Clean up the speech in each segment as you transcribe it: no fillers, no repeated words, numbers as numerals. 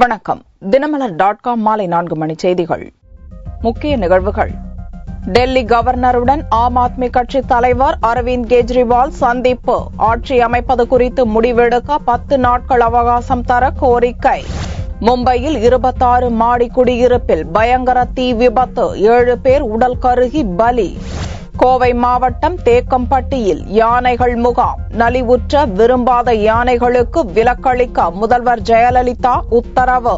வணக்கம். தினமலர்.com மாலை 4 மணி செய்திகள். முக்கிய நிகழ்வுகள். டெல்லி கவர்னருடன் ஆம் ஆத்மி கட்சி தலைவர் அரவிந்த் கெஜ்ரிவால் சந்திப்பு. ஆட்சி அமைப்பது குறித்து முடிவெடுக்க 10 நாட்கள் அவகாசம் தர கோரிக்கை. மும்பையில் 26 மாடி குடியிருப்பில் பயங்கர தீ விபத்து. 7 பேர் உடல் கருகி பலி. கோவை மாவட்டம் தேக்கம்பட்டியில் யானைகள் முகாம். நலிவுற்ற விரும்பாத யானைகளுக்கு விலக்களிக்க முதல்வர் ஜெயலலிதா உத்தரவு.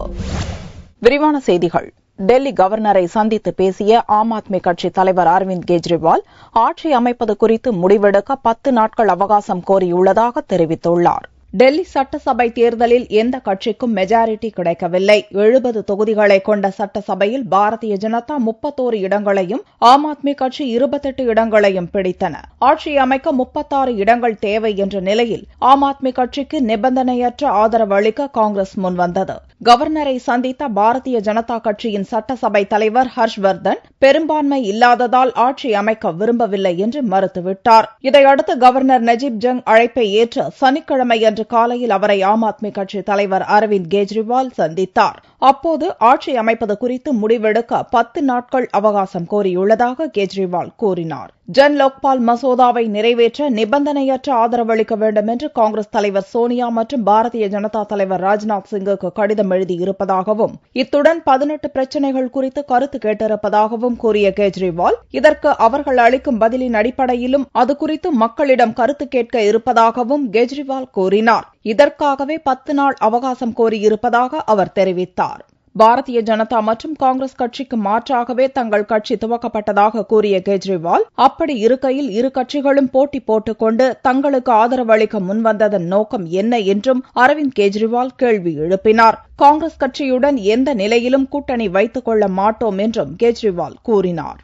விரிவான செய்திகள். டெல்லி கவர்னரை சந்தித்து பேசிய ஆம் ஆத்மி கட்சி தலைவர் அரவிந்த் கெஜ்ரிவால் ஆட்சி அமைப்பது குறித்து முடிவெடுக்க 10 நாட்கள் அவகாசம் கோரியுள்ளதாக தெரிவித்துள்ளார். டெல்லி சட்டசபை தேர்தலில் எந்த கட்சிக்கும் மெஜாரிட்டி கிடைக்கவில்லை. 70 தொகுதிகளை கொண்ட சட்டசபையில் பாரதிய ஜனதா 31 இடங்களையும் ஆம் ஆத்மி கட்சி 28 இடங்களையும் பிடித்தன. ஆட்சி அமைக்க 36 இடங்கள் தேவை என்ற நிலையில் ஆம் ஆத்மி கட்சிக்கு நிபந்தனையற்ற ஆதரவு அளிக்க காங்கிரஸ் முன்வந்தது. கவர்னரை சந்தித்த பாரதிய ஜனதா கட்சியின் சட்டசபை தலைவர் ஹர்ஷ்வர்தன் பெரும்பான்மை இல்லாததால் ஆட்சி அமைக்க விரும்பவில்லை என்று மறுத்துவிட்டார். இதையடுத்து கவர்னர் நஜீப் ஜங் அழைப்பை ஏற்று சனிக்கிழமையன்று காலையில் அவரை ஆம் ஆத்மி கட்சி தலைவர் அரவிந்த் கெஜ்ரிவால் சந்தித்தார். அப்போது ஆட்சி அமைப்பது குறித்து முடிவெடுக்க 10 நாட்கள் அவகாசம் கோரியுள்ளதாக கெஜ்ரிவால் கூறினார். ஜன் லோக்பால் மசோதாவை நிறைவேற்ற நிபந்தனையற்ற ஆதரவு அளிக்க வேண்டும் என்று காங்கிரஸ் தலைவர் சோனியா மற்றும் பாரதிய ஜனதா தலைவர் ராஜ்நாத் சிங்குக்கு கடிதம் எழுதியிருப்பதாகவும் இத்துடன் 18 பிரச்சினைகள் குறித்து கருத்து கேட்டிருப்பதாகவும் கூறிய கெஜ்ரிவால் இதற்கு அவர்கள் அளிக்கும் பதிலின் அடிப்படையிலும் அது குறித்து மக்களிடம் கருத்து கேட்க இருப்பதாகவும் கெஜ்ரிவால் கூறினார். இதற்காகவே 10 நாள் அவகாசம் கோரியிருப்பதாக அவர் தெரிவித்தார். பாரதிய ஜனதா மற்றும் காங்கிரஸ் கட்சிக்கு மாற்றாகவே தங்கள் கட்சி துவக்கப்பட்டதாக கூறிய கெஜ்ரிவால் அப்படி இருக்கையில் இரு கட்சிகளும் போட்டி போட்டுக்கொண்டு தங்களுக்கு ஆதரவு அளிக்க முன்வந்ததன் நோக்கம் என்ன என்றும் அரவிந்த் கெஜ்ரிவால் கேள்வி எழுப்பினார். காங்கிரஸ் கட்சியுடன் எந்த நிலையிலும் கூட்டணி வைத்துக் கொள்ள மாட்டோம் என்றும் கெஜ்ரிவால் கூறினார்.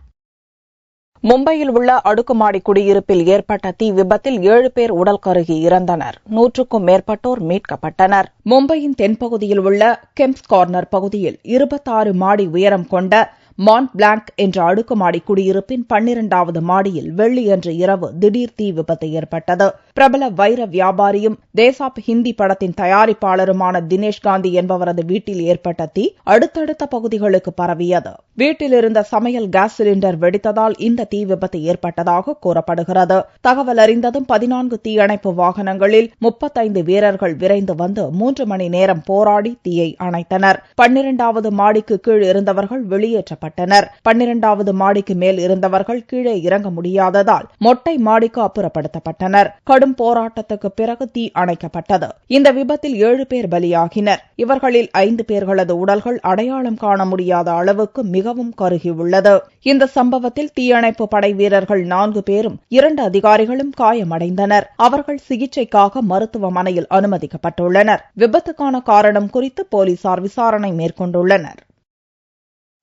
மும்பையில் உள்ள அடுக்குமாடி குடியிருப்பில் ஏற்பட்ட தீ விபத்தில் 7 பேர் உடல் கருகி இறந்தனர். 100க்கும் மேற்பட்டோர் மீட்கப்பட்டனர். மும்பையின் தென்பகுதியில் உள்ள கெம்ப்ஸ் கார்னர் பகுதியில் 26 மாடி உயரம் கொண்ட மாண்ட் பிளாங்க் என்ற அடுக்குமாடி குடியிருப்பின் 12வது மாடியில் வெள்ளியன்று இரவு திடீர் தீ விபத்து ஏற்பட்டது. பிரபல வைர வியாபாரியும் தேசாப் ஹிந்தி படத்தின் தயாரிப்பாளருமான தினேஷ் காந்தி என்பவரது வீட்டில் ஏற்பட்ட தீ அடுத்தடுத்த பகுதிகளுக்கு பரவியது. வீட்டில் இருந்த சமையல் கேஸ் சிலிண்டர் வெடித்ததால் இந்த தீ விபத்து ஏற்பட்டதாக கூறப்படுகிறது. தகவல் அறிந்ததும் 14 தீயணைப்பு வாகனங்களில் 35 வீரர்கள் விரைந்து வந்து 3 மணி நேரம் போராடி தீயை அணைத்தனர். 12வது மாடிக்கு கீழ் இருந்தவர்கள் வெளியேற்றப்பட்டனர். 12வது மாடிக்கு மேல் இருந்தவர்கள் கீழே இறங்க முடியாததால் மொட்டை மாடிக்கு அப்புறப்படுத்தப்பட்டனர். கடும் போராட்டத்துக்கு பிறகு தீ அணைக்கப்பட்டது. இந்த விபத்தில் 7 பேர் பலியாகினர். இவர்களில் 5 பேர்களது உடல்கள் அடையாளம் காண முடியாத அளவுக்கு மிகவும் கருகியுள்ளது. இந்த சம்பவத்தில் தீயணைப்பு படை வீரர்கள் 4 பேரும் 2 அதிகாரிகளும் காயமடைந்தனர். அவர்கள் சிகிச்சைக்காக மருத்துவமனையில் அனுமதிக்கப்பட்டுள்ளனர். விபத்துக்கான காரணம் குறித்து போலீசார் விசாரணை மேற்கொண்டுள்ளனர்.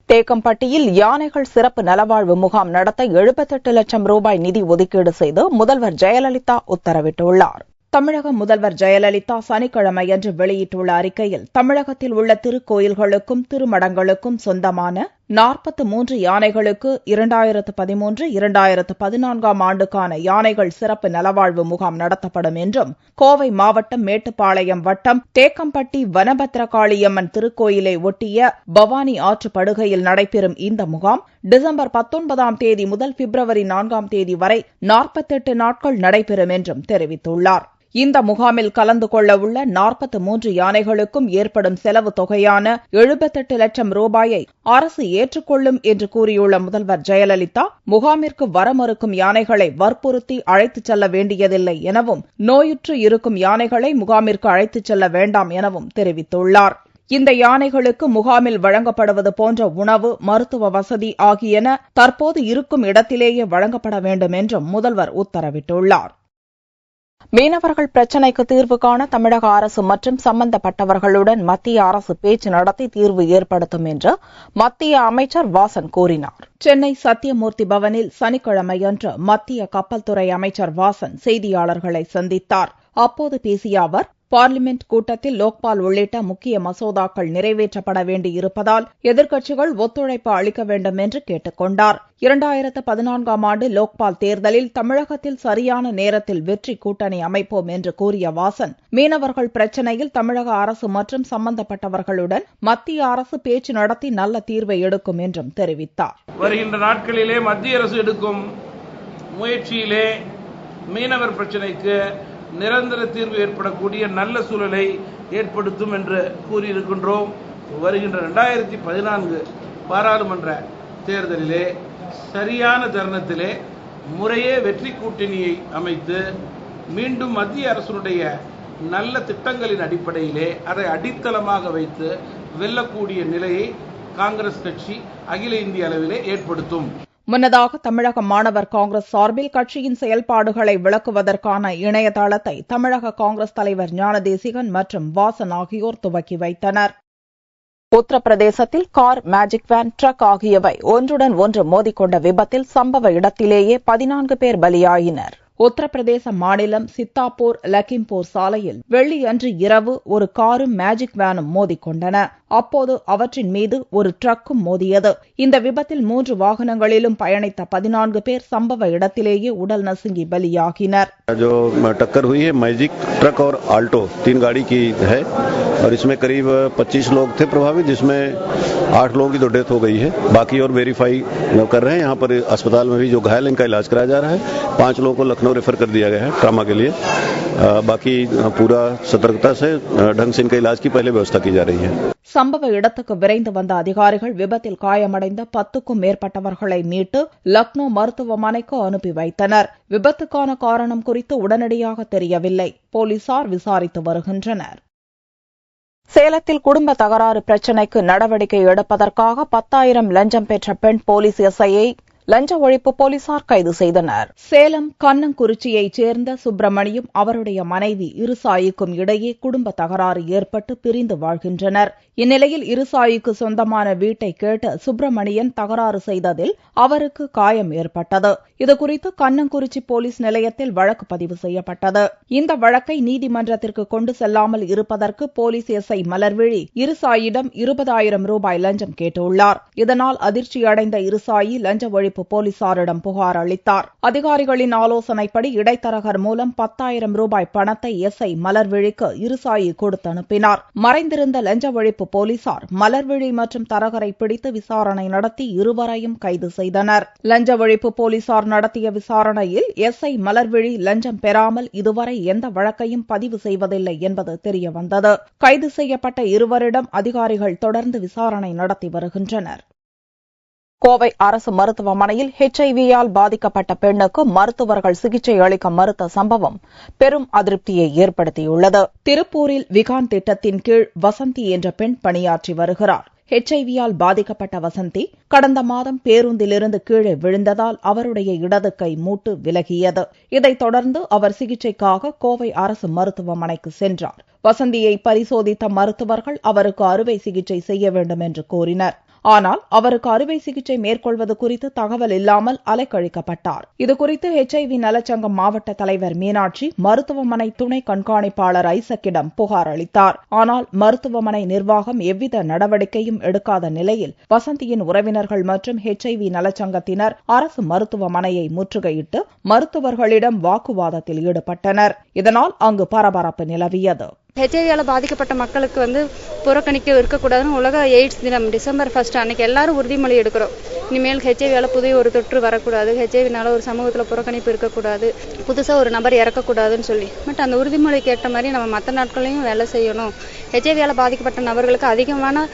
தேக்கம்பட்டியில் யானைகள் சிறப்பு நலவாழ்வு முகாம் நடத்த 78 லட்சம் ரூபாய் நிதி ஒதுக்கீடு செய்து முதல்வர் ஜெயலலிதா உத்தரவிட்டுள்ளார். தமிழக முதல்வர் ஜெயலலிதா சனிக்கிழமையன்று வெளியிட்டுள்ள அறிக்கையில் தமிழகத்தில் உள்ள திருக்கோயில்களுக்கும் திருமடங்களுக்கும் சொந்தமான 43 யானைகளுக்கு 2013, 2014 ஆண்டுக்கான யானைகள் சிறப்பு நலவாழ்வு முகாம் நடத்தப்படும் என்றும், கோவை மாவட்டம் மேட்டுப்பாளையம் வட்டம் தேக்கம்பட்டி வனபத்ரகாளியம்மன் திருக்கோயிலை ஒட்டிய பவானி ஆற்று படுகையில் நடைபெறும் இந்த முகாம் டிசம்பர் 19ஆம் தேதி முதல் பிப்ரவரி 4ஆம் தேதி வரை 48 நாட்கள் நடைபெறும் என்றும் தெரிவித்துள்ளார். இந்த முகாமில் கலந்து கொள்ள உள்ள 43 யானைகளுக்கும் ஏற்படும் செலவு தொகையான 78 லட்சம் ரூபாயை அரசு ஏற்றுக்கொள்ளும் என்று கூறியுள்ள முதல்வர் ஜெயலலிதா முகாமிற்கு வர மறுக்கும் யானைகளை வற்புறுத்தி அழைத்துச் செல்ல வேண்டியதில்லை எனவும், நோயுற்று இருக்கும் யானைகளை முகாமிற்கு அழைத்துச் செல்ல வேண்டாம் எனவும் தெரிவித்துள்ளார். இந்த யானைகளுக்கு முகாமில் வழங்கப்படுவது போன்ற உணவு, மருத்துவ வசதி ஆகியன தற்போது இருக்கும் இடத்திலேயே வழங்கப்பட வேண்டும் என்றும் முதல்வர் உத்தரவிட்டுள்ளார். மீனவர்கள் பிரச்சினைக்கு தீர்வு காண தமிழக அரசு மற்றும் சம்பந்தப்பட்டவர்களுடன் மத்திய அரசு பேச்சு நடத்தி தீர்வு ஏற்படுத்தும் என்று மத்திய அமைச்சர் வாசன் கூறினார். சென்னை சத்தியமூர்த்தி பவனில் சனிக்கிழமையன்று மத்திய கப்பல் துறை அமைச்சர் வாசன் செய்தியாளர்களை சந்தித்தார். அப்போது பேசிய அவர், பார்லிமென்ட் கூட்டத்தில் லோக்பால் உள்ளிட்ட முக்கிய மசோதாக்கள் நிறைவேற்றப்பட வேண்டியிருப்பதால் எதிர்க்கட்சிகள் ஒத்துழைப்பு அளிக்க வேண்டும் என்று கேட்டுக் கொண்டார். 2014ஆம் ஆண்டு லோக்பால் தேர்தலில் தமிழகத்தில் சரியான நேரத்தில் வெற்றி கூட்டணி அமைப்போம் என்று கூறிய வாசன், மீனவர்கள் பிரச்சினையில் தமிழக அரசு மற்றும் சம்பந்தப்பட்டவர்களுடன் மத்திய அரசு பேச்சு நடத்தி நல்ல தீர்வை எடுக்கும் என்றும் தெரிவித்தார். வருகின்ற நாட்களிலே மத்திய அரசு எடுக்கும் முயற்சியிலே மீனவர் பிரச்சினைக்கு நிரந்தர தீர்வு ஏற்படக்கூடிய நல்ல சூழலை ஏற்படுத்தும் என்று கூறியிருக்கின்றோம். வருகின்ற 2014 பாராளுமன்ற தேர்தலிலே சரியான தருணத்திலே முறையே வெற்றி கூட்டணியை அமைத்து மீண்டும் மத்திய அரசுடைய நல்ல திட்டங்களின் அடிப்படையிலே அதை அடித்தளமாக வைத்து வெல்லக்கூடிய நிலையை காங்கிரஸ் கட்சி அகில இந்திய அளவிலே ஏற்படுத்தும். முன்னதாக தமிழக மாணவர் காங்கிரஸ் சார்பில் கட்சியின் செயல்பாடுகளை விளக்குவதற்கான இணையதளத்தை தமிழக காங்கிரஸ் தலைவர் ஞானதேசிகன் மற்றும் வாசன் ஆகியோர் துவக்கி வைத்தனர். உத்தரப்பிரதேசத்தில் கார், மேஜிக் வேன், ட்ரக் ஆகியவை ஒன்றுடன் ஒன்று மோதிக்கொண்ட விபத்தில் சம்பவ இடத்திலேயே 14 பேர் பலியாயினர். உத்தரப்பிரதேச மாநிலம் சித்தாப்பூர் லக்கிம்பூர் சாலையில் வெள்ளியன்று இரவு ஒரு காரும் மேஜிக் வேனும் மோதிக்கொண்டன. அப்போது அவற்றின் மீது ஒரு ட்ரக்கும் மோதியது. இந்த விபத்தில் 3 வாகனங்களிலும் பயணித்த 14 பேர் சம்பவ இடத்திலேயே உடல் நசுங்கி பலியாகினர். जो टक्कर हुई है मैजिक ट्रक और आल्टो 3 गाड़ी की है और इसमें करीब 25 लोग थे प्रभावित, जिसमें 8 लोगों की तो डेथ हो गई है. बाकी और वेरीफाई कर रहे हैं. यहाँ पर अस्पताल में भी जो घायल इनका इलाज कराया जा रहा है. 5 लोगों को लखनऊ रेफर कर दिया गया है ट्रामा के लिए. बाकी पूरा सतर्कता से ढंग से इनका इलाज की पहले व्यवस्था की जा रही है. சம்பவ இடத்துக்கு விரைந்து வந்த அதிகாரிகள் விபத்தில் காயமடைந்த 10க்கும் மேற்பட்டவர்களை மீட்டு லக்னோ மருத்துவமனைக்கு அனுப்பி வைத்தனர். விபத்துக்கான காரணம் குறித்து உடனடியாக தெரியவில்லை. போலீசார் விசாரித்து வருகின்றனர். சேலத்தில் குடும்ப தகராறு பிரச்சினைக்கு நடவடிக்கை எடுப்பதற்காக 10,000 லஞ்சம் பெற்ற பெண் போலீஸ் எஸ்ஐயை லஞ்ச ஒழிப்பு போலீசார் கைது செய்தனர். சேலம் கண்ணங்குறிச்சியைச் சேர்ந்த சுப்பிரமணியும் அவருடைய மனைவி இருசாயிக்கும் இடையே குடும்ப தகராறு ஏற்பட்டு பிரிந்து வாழ்கின்றனர். இந்நிலையில் இருசாயிக்கு சொந்தமான வீட்டை கேட்டு சுப்பிரமணியன் தகராறு செய்ததில் அவருக்கு காயம் ஏற்பட்டது. இதுகுறித்து கண்ணங்குறிச்சி போலீஸ் நிலையத்தில் வழக்கு பதிவு செய்யப்பட்டது. இந்த வழக்கை நீதிமன்றத்திற்கு கொண்டு செல்லாமல் இருப்பதற்கு போலீஸ் எஸ்ஐ மலர்விழி இருசாயிடம் 20,000 ரூபாய் லஞ்சம் கேட்டுள்ளார். இதனால் அதிர்ச்சியடைந்த இருசாயி லஞ்ச ஒழிப்பு போலீசாரிடம் புகார் அளித்தார். அதிகாரிகளின் ஆலோசனைப்படி இடைத்தரகர் மூலம் 10,000 ரூபாய் பணத்தை எஸ்ஐ மலர்விழிக்கு இருசாயி கொடுத்து அனுப்பினார். மறைந்திருந்த லஞ்ச ஒழிப்பு போலீசார் மலர்விழி மற்றும் தரகரை பிடித்து விசாரணை நடத்தி இருவரையும் கைது செய்தனர். லஞ்ச ஒழிப்பு போலீசார் நடத்திய விசாரணையில் எஸ்ஐ மலர்விழி லஞ்சம் பெறாமல் இதுவரை எந்த வழக்கையும் பதிவு செய்வதில்லை என்பது தெரியவந்தது. கைது செய்யப்பட்ட இருவரிடம் அதிகாரிகள் தொடர்ந்து விசாரணை நடத்தி வருகின்றனர். கோவை அரசு மருத்துவமனையில் HIV-யால் பாதிக்கப்பட்ட பெண்ணுக்கு மருத்துவர்கள் சிகிச்சை அளிக்க மறுத்த சம்பவம் பெரும் அதிருப்தியை ஏற்படுத்தியுள்ளது. திருப்பூரில் விகான் திட்டத்தின் கீழ் வசந்தி என்ற பெண் பணியாற்றி வருகிறார். HIV-யால் பாதிக்கப்பட்ட வசந்தி கடந்த மாதம் பேருந்திலிருந்து கீழே விழுந்ததால் அவருடைய இடது கை மூட்டு விலகியது. இதைத் தொடர்ந்து அவர் சிகிச்சைக்காக கோவை அரசு மருத்துவமனைக்கு சென்றார். வசந்தியை பரிசோதித்த மருத்துவர்கள் அவருக்கு அறுவை சிகிச்சை செய்ய வேண்டும் என்று கோரினர். ஆனால் அவருக்கு அறுவை சிகிச்சை மேற்கொள்வது குறித்து தகவல் இல்லாமல் அலைக்கழிக்கப்பட்டார். இதுகுறித்து HIV நலச்சங்கம் மாவட்ட தலைவர் மீனாட்சி மருத்துவமனை துணை கண்காணிப்பாளர் ஐசக்கிடம் புகார் அளித்தார். ஆனால் மருத்துவமனை நிர்வாகம் எவ்வித நடவடிக்கையும் எடுக்காத நிலையில் வசந்தியின் உறவினர்கள் மற்றும் HIV நலச்சங்கத்தினர் அரசு மருத்துவமனையை முற்றுகையிட்டு மருத்துவர்களிடம் வாக்குவாதத்தில் ஈடுபட்டனர். இதனால் அங்கு பரபரப்பு நிலவியது. HIV-யால பாதிக்கப்பட்ட மக்களுக்கு புறக்கணிக்க இருக்கக்கூடாதுன்னு உலக எய்ட்ஸ் தினம் டிசம்பர் 1 அன்னைக்கு எல்லாரும் உறுதிமொழி எடுக்கிறோம். இனிமேல் HIV-யால புதிய ஒரு தொற்று வரக்கூடாது, HIV-னால ஒரு சமூகத்தில் புறக்கணிப்பு இருக்கக்கூடாது, புதுசா ஒரு நபர் இறக்கக்கூடாதுன்னு சொல்லி. பட் அந்த உறுதிமொழி கேட்ட மாதிரி நம்ம மற்ற நாட்களையும் வேலை செய்யணும். HIV-யால பாதிக்கப்பட்ட நபர்களுக்கு அதிகமான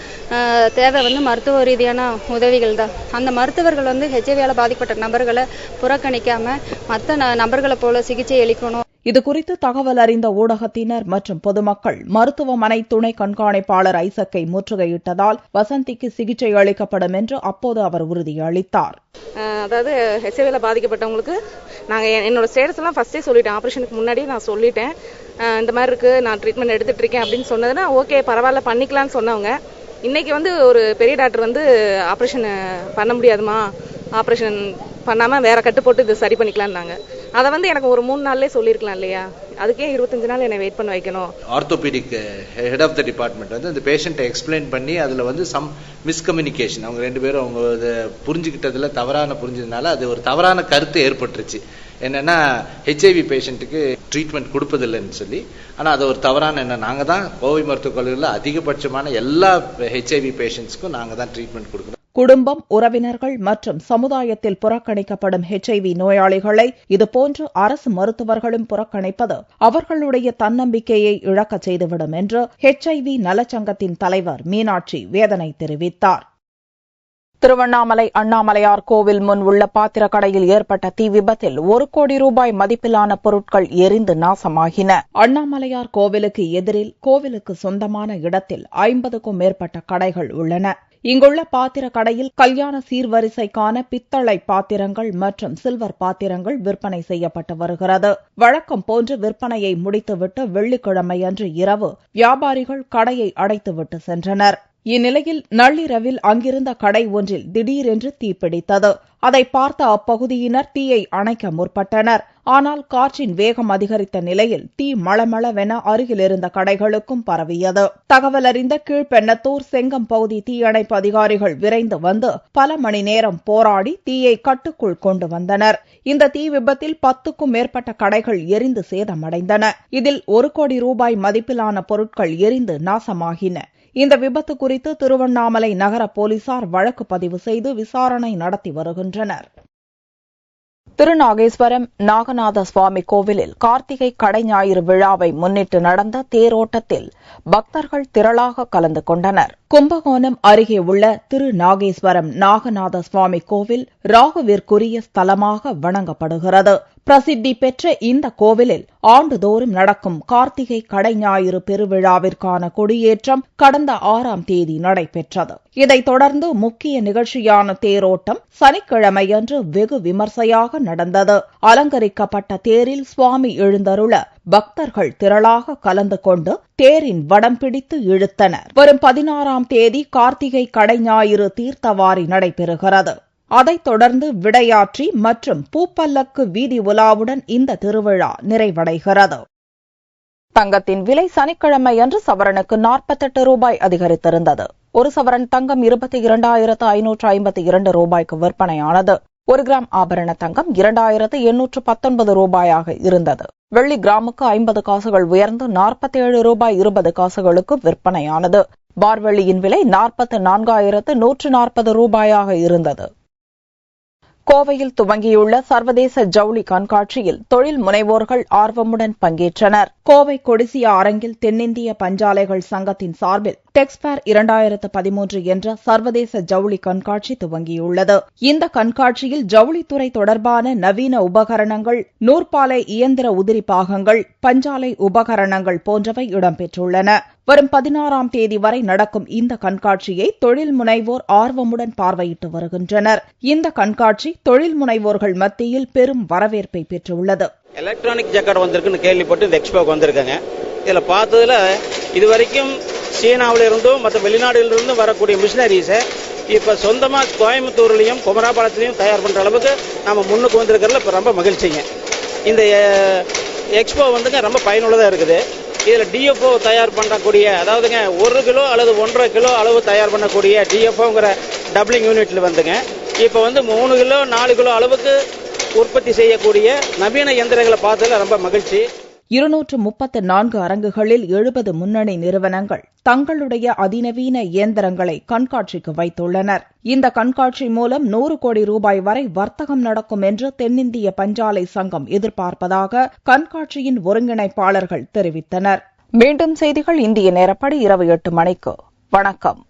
தேவை மருத்துவ ரீதியான உதவிகள் தான். அந்த மருத்துவர்கள் HIV-யால பாதிக்கப்பட்ட நபர்களை புறக்கணிக்காம மற்ற நபர்களை போல சிகிச்சை அளிக்கணும். இதுகுறித்து தகவல் அறிந்த ஊடகத்தினர் மற்றும் பொதுமக்கள் மருத்துவமனை துணை கண்காணிப்பாளர் ஐசக்கை முற்றுகையிட்டதால் வசந்திக்கு சிகிச்சை அளிக்கப்படும் என்று அப்போது அவர் உறுதியளித்தார். அதாவது HIV-யால பாதிக்கப்பட்டவங்களுக்கு நாங்கள் என்னோட ஸ்டேட்டஸ் எல்லாம் ஃபர்ஸ்டே சொல்லிட்டேன். ஆப்ரேஷனுக்கு முன்னாடி நான் சொல்லிட்டேன், இந்த மாதிரி இருக்கு, நான் ட்ரீட்மெண்ட் எடுத்துட்டு இருக்கேன் அப்படின்னு சொன்னதுன்னா ஓகே பரவாயில்ல பண்ணிக்கலாம்னு சொன்னவங்க. இன்னைக்கு ஒரு பெரிய டாக்டர் ஆப்ரேஷன் பண்ண முடியாதுமா, ஆப்ரேஷன் பண்ணாம வேற கட்டு போட்டு இது சரி பண்ணிக்கலாம்னாங்க. அதை வந்து எனக்கு ஒரு 3 நாள்லயே சொல்லியிருக்கலாம் இல்லையா? அதுக்கே 25 நாள் என்னை வெயிட் பண்ண வைக்கணும். Orthopaedic head of the department வந்து அந்த பேஷண்ட்டை எக்ஸ்பிளைன் பண்ணி அதில் வந்து சம் மிஸ்கம்யூனிகேஷன், அவங்க 2 பேரும் அவங்க இதை புரிஞ்சுக்கிட்டதுல தவறான புரிஞ்சதுனால அது ஒரு தவறான கருத்து ஏற்பட்டுருச்சு. என்னன்னா ஹெச்ஐவி பேஷண்ட்டுக்கு ட்ரீட்மெண்ட் கொடுப்பதில்லைன்னு சொல்லி. ஆனால் அது ஒரு தவறான என்ன, நாங்கள் தான் கோவை மருத்துவக் கல்லூரியில் அதிகபட்சமான எல்லா ஹெச்ஐவி பேஷண்ட்ஸ்க்கும் நாங்கள் தான் ட்ரீட்மெண்ட் கொடுக்குறோம். குடும்பம், உறவினர்கள் மற்றும் சமுதாயத்தில் புறக்கணிக்கப்படும் ஹெச்ஐவி நோயாளிகளை இதுபோன்று அரசு மருத்துவர்களும் புறக்கணிப்பது அவர்களுடைய தன்னம்பிக்கையை இழக்கச் செய்துவிடும் என்று ஹெச்ஐவி நலச்சங்கத்தின் தலைவர் மீனாட்சி வேதனை தெரிவித்தார். திருவண்ணாமலை அண்ணாமலையார் கோவில் முன் உள்ள பாத்திர கடையில் ஏற்பட்ட தீ விபத்தில் 1 கோடி ரூபாய் மதிப்பிலான பொருட்கள் எரிந்து நாசமாகின. அண்ணாமலையார் கோவிலுக்கு எதிரில் கோவிலுக்கு சொந்தமான இடத்தில் 50க்கும் மேற்பட்ட கடைகள் உள்ளன. இங்குள்ள பாத்திர கடையில் கல்யாண சீர்வரிசைக்கான பித்தளை பாத்திரங்கள் மற்றும் சில்வர் பாத்திரங்கள் விற்பனை செய்யப்பட்டு வருகிறது. வழக்கம் போன்று விற்பனையை முடித்துவிட்டு வெள்ளிக்கிழமையன்று இரவு வியாபாரிகள் கடையை அடைத்துவிட்டு சென்றனர். இந்நிலையில் நள்ளிரவில் அங்கிருந்த கடை ஒன்றில் திடீரென்று தீப்பிடித்தது. அதை பார்த்த அப்பகுதியினர் தீயை அணைக்க முற்பட்டனர். ஆனால் காற்றின் வேகம் அதிகரித்த நிலையில் தீ மளமளவென அருகில் இருந்த கடைகளுக்கும் பரவியது. தகவல் அறிந்த கீழ்பெண்ணத்தூர் செங்கம் பகுதி தீயணைப்பு அதிகாரிகள் விரைந்து வந்து பல மணி நேரம் போராடி தீயை கட்டுக்குள் கொண்டு வந்தனர். இந்த தீ விபத்தில் 10க்கும் மேற்பட்ட கடைகள் எரிந்து சேதமடைந்தன. இதில் 1 கோடி ரூபாய் மதிப்பிலான பொருட்கள் எரிந்து நாசமாகின. இந்த விபத்து குறித்து திருவண்ணாமலை நகர போலீசார் வழக்கு பதிவு செய்து விசாரணை நடத்தி வருகின்றனர். திருநாகேஸ்வரம் நாகநாத சுவாமி கோவிலில் கார்த்திகை கடை ஞாயிறு விழாவை முன்னிட்டு நடந்த தேரோட்டத்தில் பக்தர்கள் திரளாக கலந்து கொண்டனர். கும்பகோணம் அருகே உள்ள திருநாகேஸ்வரம் நாகநாத சுவாமி கோவில் ராகுவிற்குரிய ஸ்தலமாக வணங்கப்படுகிறது. பிரசித்தி பெற்ற இந்த கோவிலில் ஆண்டுதோறும் நடக்கும் கார்த்திகை கடை ஞாயிறு பெருவிழாவிற்கான கொடியேற்றம் கடந்த 6ஆம் தேதி நடைபெற்றது. இதைத் தொடர்ந்து முக்கிய நிகழ்ச்சியான தேரோட்டம் சனிக்கிழமையன்று வெகு விமர்சையாக நடந்தது. அலங்கரிக்கப்பட்ட தேரில் சுவாமி எழுந்தருள பக்தர்கள் திரளாக கலந்து கொண்டு தேரின் வடம் பிடித்து இழுத்தனர். வரும் 16ஆம் தேதி கார்த்திகை கடை ஞாயிறு தீர்த்தவாரி நடைபெறுகிறது. அதைத் தொடர்ந்து விடையாற்றி மற்றும் பூப்பல்லக்கு வீதி உலாவுடன் இந்த திருவிழா நிறைவடைகிறது. தங்கத்தின் விலை சனிக்கிழமையன்று சவரனுக்கு 48 ரூபாய் அதிகரித்திருந்தது. ஒரு சவரன் தங்கம் 22,552 ரூபாய்க்கு விற்பனையானது. 1 கிராம் ஆபரண தங்கம் 2,819 ரூபாயாக இருந்தது. வெள்ளி கிராமுக்கு 50 காசுகள் உயர்ந்து 47 ரூபாய் 20 காசுகளுக்கு விற்பனையானது. பார்வெள்ளியின் விலை 44,140 ரூபாயாக இருந்தது. கோவையில் துவங்கியுள்ள சர்வதேச ஜவுளி கண்காட்சியில் தொழில் முனைவோர்கள் ஆர்வமுடன் பங்கேற்றனர். கோவை கொடிசியா அரங்கில் தென்னிந்திய பஞ்சாலைகள் சங்கத்தின் சார்பில் டெக்ஸ்பேர் 2013 என்ற சர்வதேச ஜவுளி கண்காட்சி துவங்கியுள்ளது. இந்த கண்காட்சியில் ஜவுளித்துறை தொடர்பான நவீன உபகரணங்கள், நூற்பாலை இயந்திர உதிரி பாகங்கள், பஞ்சாலை உபகரணங்கள் போன்றவை இடம்பெற்றுள்ளன. வரும் 16ஆம் தேதி வரை நடக்கும் இந்த கண்காட்சியை தொழில் முனைவோர் ஆர்வமுடன் பார்வையிட்டு வருகின்றனர். இந்த கண்காட்சி தொழில் முனைவோர்கள் மத்தியில் பெரும் வரவேற்பை பெற்றுள்ளது. எலக்ட்ரானிக் ஜக்கெட் வந்திருக்குன்னு கேள்விப்பட்டு இந்த எக்ஸ்போக்கு வந்திருக்காங்க. இதுல பார்த்ததுல இதுவரைக்கும் சீனாவிலிருந்தும் மற்ற வெளிநாடுகளிலிருந்தும் வரக்கூடிய மிஷினரிஸை இப்ப சொந்தமா கோயம்புத்தூர்லயும் குமராபாளையத்திலையும் தயார் பண்ற அளவுக்கு நம்ம முன்னுக்கு வந்திருக்கிறதுல இப்ப ரொம்ப மகிழ்ச்சிங்க. இந்த எக்ஸ்போ வந்துங்க ரொம்ப பயனுள்ளதா இருக்குது. இதுல டிஎஃப்ஓ தயார் பண்ணக்கூடிய, அதாவதுங்க 1 கிலோ அல்லது 1.5 கிலோ அளவு தயார் பண்ணக்கூடிய டிஎஃப்ஓங்கிற டபுளிங் யூனிட்ல வந்துங்க இப்ப வந்து 3 கிலோ 4 கிலோ அளவுக்கு உற்பத்தி செய்யக்கூடிய நவீன இயந்திரங்களை பார்த்ததுல ரொம்ப மகிழ்ச்சி. 234 அரங்குகளில் 70 முன்னணி நிறுவனங்கள் தங்களுடைய அதிநவீன இயந்திரங்களை கண்காட்சிக்கு வைத்துள்ளனர். இந்த கண்காட்சி மூலம் 100 கோடி ரூபாய் வரை வர்த்தகம் நடக்கும் என்று தென்னிந்திய பஞ்சாலை சங்கம் எதிர்பார்ப்பதாக கண்காட்சியின் ஒருங்கிணைப்பாளர்கள் தெரிவித்தனர். மீண்டும் செய்திகள் இந்திய நேரப்படி இரவு 8 மணிக்கு. வணக்கம்.